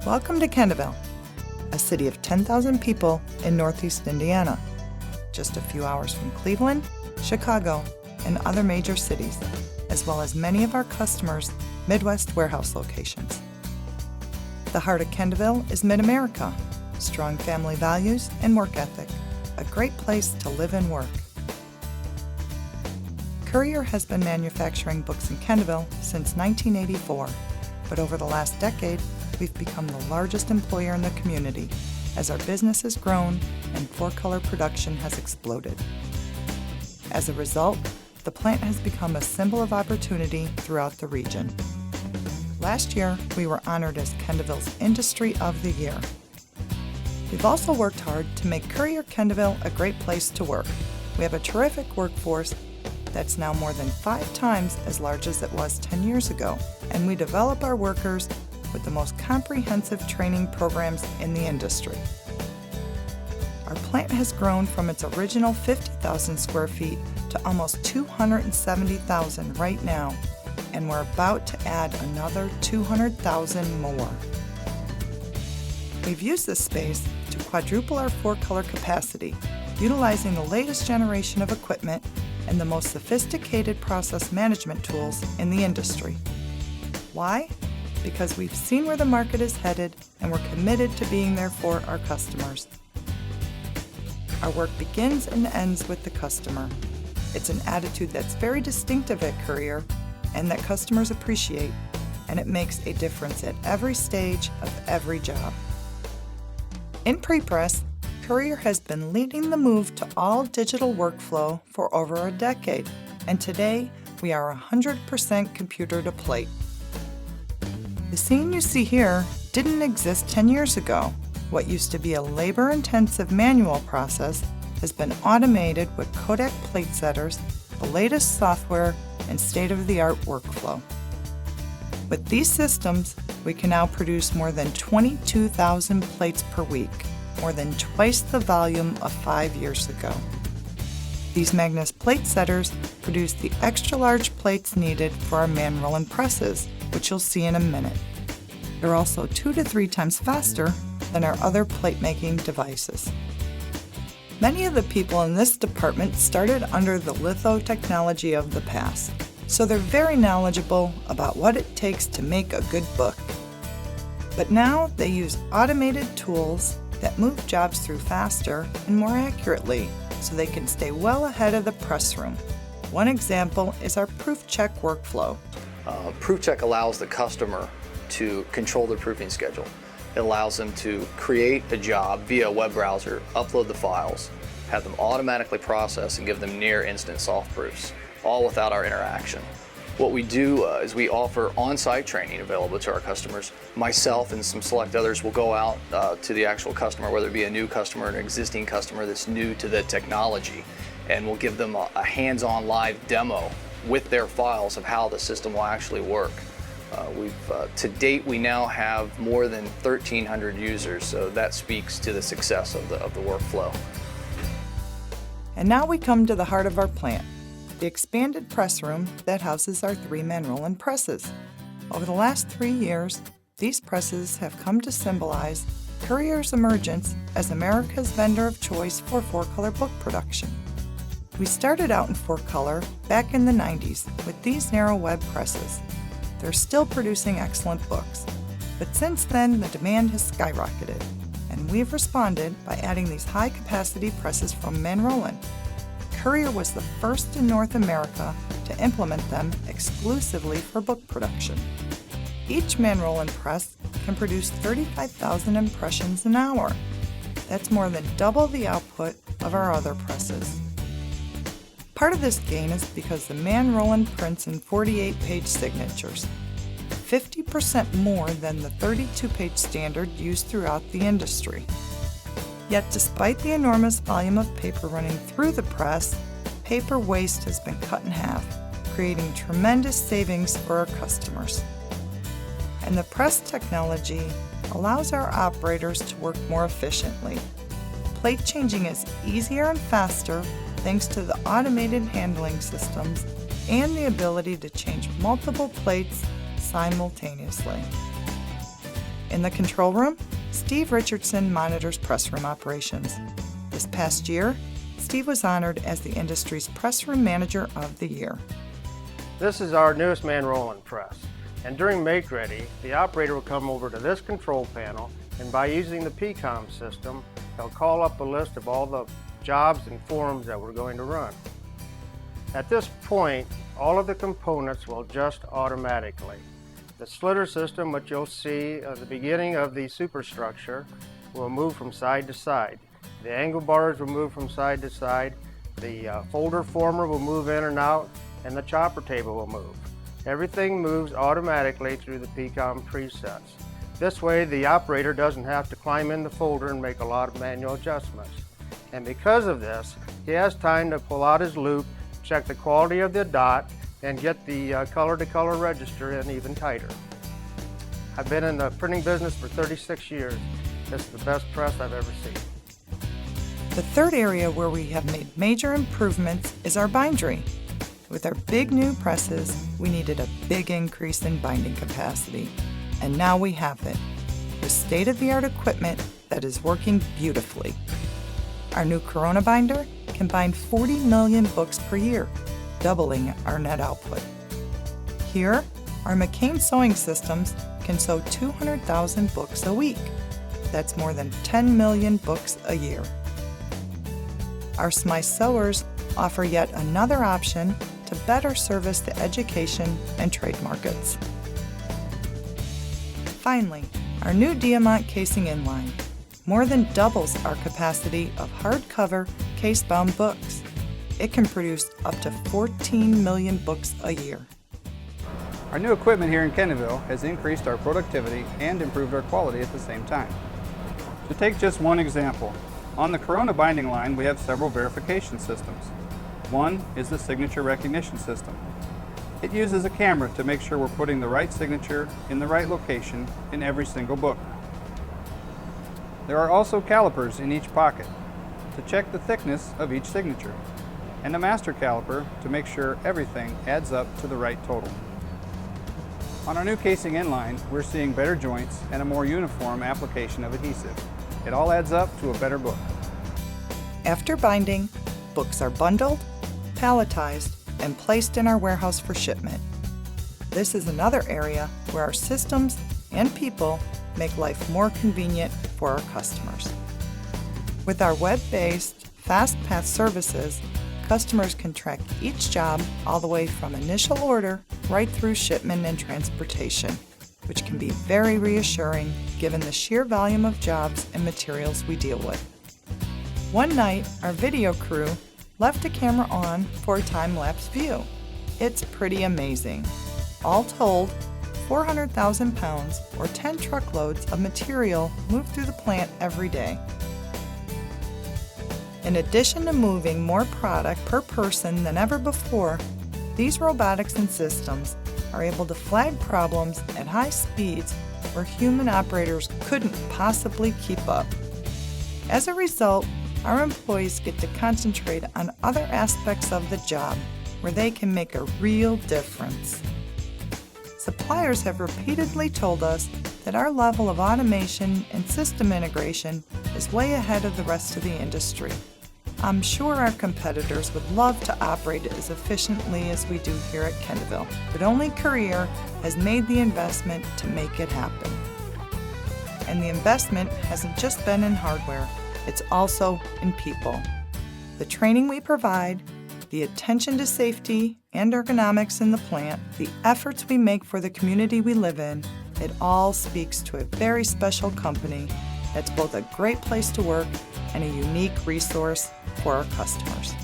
Welcome to Kendallville, a city of 10,000 people in northeast Indiana, just a few hours from Cleveland, Chicago, and other major cities, as well as many of our customers' Midwest warehouse locations. The heart of Kendallville is Mid-America, strong family values and work ethic, a great place to live and work. Courier has been manufacturing books in Kendallville since 1984, but over the last decade, we've become the largest employer in the community as our business has grown and four-color production has exploded. As a result, the plant has become a symbol of opportunity throughout the region. Last year, we were honored as Kendallville's Industry of the Year. We've also worked hard to make Courier Kendallville a great place to work. We have a terrific workforce that's now more than 5 times as large as it was 10 years ago, and we develop our workers with the most comprehensive training programs in the industry. Our plant has grown from its original 50,000 square feet to almost 270,000 right now, and we're about to add another 200,000 more. We've used this space to quadruple our four-color capacity, utilizing the latest generation of equipment and the most sophisticated process management tools in the industry. Why? Because we've seen where the market is headed and we're committed to being there for our customers. Our work begins and ends with the customer. It's an attitude that's very distinctive at Courier and that customers appreciate, and it makes a difference at every stage of every job. In pre-press, Courier has been leading the move to all digital workflow for over a decade, and today we are 100% computer to plate. The scene you see here didn't exist 10 years ago. What used to be a labor-intensive manual process has been automated with Kodak plate setters, the latest software, and state-of-the-art workflow. With these systems, we can now produce more than 22,000 plates per week, more than twice the volume of 5 years ago. These Magnus plate setters produce the extra-large plates needed for our man-rolling presses, which you'll see in a minute. They're also 2 to 3 times faster than our other plate-making devices. Many of the people in this department started under the litho technology of the past, so they're very knowledgeable about what it takes to make a good book. But now they use automated tools that move jobs through faster and more accurately, so they can stay well ahead of the press room. One example is our proof check workflow. Proof check allows the customer to control their proofing schedule. It allows them to create a job via a web browser, upload the files, have them automatically processed and give them near instant soft proofs, all without our interaction. What we do is we offer on-site training available to our customers. Myself and some select others will go out to the actual customer, whether it be a new customer or an existing customer that's new to the technology, and we'll give them a hands-on live demo with their files of how the system will actually work. To date, we now have more than 1,300 users, so that speaks to the success of the workflow. And now we come to the heart of our plant, the expanded press room that houses our 3 man-rolling presses. Over the last 3 years, these presses have come to symbolize Courier's emergence as America's vendor of choice for four-color book production. We started out in four-color back in the 90s with these narrow web presses. They're still producing excellent books, but since then the demand has skyrocketed, and we've responded by adding these high-capacity presses from man-rolling. Courier was the first in North America to implement them exclusively for book production. Each man-rolling press can produce 35,000 impressions an hour. That's more than double the output of our other presses. Part of this gain is because the man-rolling prints in 48-page signatures, 50% more than the 32-page standard used throughout the industry. Yet despite the enormous volume of paper running through the press, paper waste has been cut in half, creating tremendous savings for our customers. And the press technology allows our operators to work more efficiently. Plate changing is easier and faster thanks to the automated handling systems and the ability to change multiple plates simultaneously. In the control room, Steve Richardson monitors press room operations. This past year, Steve was honored as the industry's Press Room Manager of the Year. This is our newest man rolling press, and during make ready, the operator will come over to this control panel, and by using the PCOM system, he'll call up a list of all the jobs and forms that we're going to run. At this point, all of the components will adjust automatically. The slitter system, which you'll see at the beginning of the superstructure, will move from side to side. The angle bars will move from side to side, the folder former will move in and out, and the chopper table will move. Everything moves automatically through the PCOM presets. This way, the operator doesn't have to climb in the folder and make a lot of manual adjustments. And because of this, he has time to pull out his loop, check the quality of the dot, and get the color-to-color register in even tighter. I've been in the printing business for 36 years. This is the best press I've ever seen. The third area where we have made major improvements is our bindery. With our big new presses, we needed a big increase in binding capacity, and now we have it, with state-of-the-art equipment that is working beautifully. Our new Corona binder can bind 40 million books per year, doubling our net output. Here, our McCain sewing systems can sew 200,000 books a week. That's more than 10 million books a year. Our Smythe sewers offer yet another option to better service the education and trade markets. Finally, our new Diamant casing inline more than doubles our capacity of hardcover, case-bound books. It can produce up to 14 million books a year. Our new equipment here in Kendallville has increased our productivity and improved our quality at the same time. To take just one example, on the Corona binding line we have several verification systems. One is the signature recognition system. It uses a camera to make sure we're putting the right signature in the right location in every single book. There are also calipers in each pocket to check the thickness of each signature, and a master caliper to make sure everything adds up to the right total. On our new casing inline, we're seeing better joints and a more uniform application of adhesive. It all adds up to a better book. After binding, books are bundled, palletized, and placed in our warehouse for shipment. This is another area where our systems and people make life more convenient for our customers. With our web-based FastPath services, customers can track each job all the way from initial order right through shipment and transportation, which can be very reassuring given the sheer volume of jobs and materials we deal with. One night, our video crew left a camera on for a time-lapse view. It's pretty amazing. All told, 400,000 pounds or 10 truckloads of material move through the plant every day. In addition to moving more product per person than ever before, these robotics and systems are able to flag problems at high speeds where human operators couldn't possibly keep up. As a result, our employees get to concentrate on other aspects of the job where they can make a real difference. Suppliers have repeatedly told us that our level of automation and system integration is way ahead of the rest of the industry. I'm sure our competitors would love to operate as efficiently as we do here at Kendallville, but only Courier has made the investment to make it happen. And the investment hasn't just been in hardware, it's also in people. The training we provide, the attention to safety and ergonomics in the plant, the efforts we make for the community we live in, it all speaks to a very special company that's both a great place to work and a unique resource for our customers.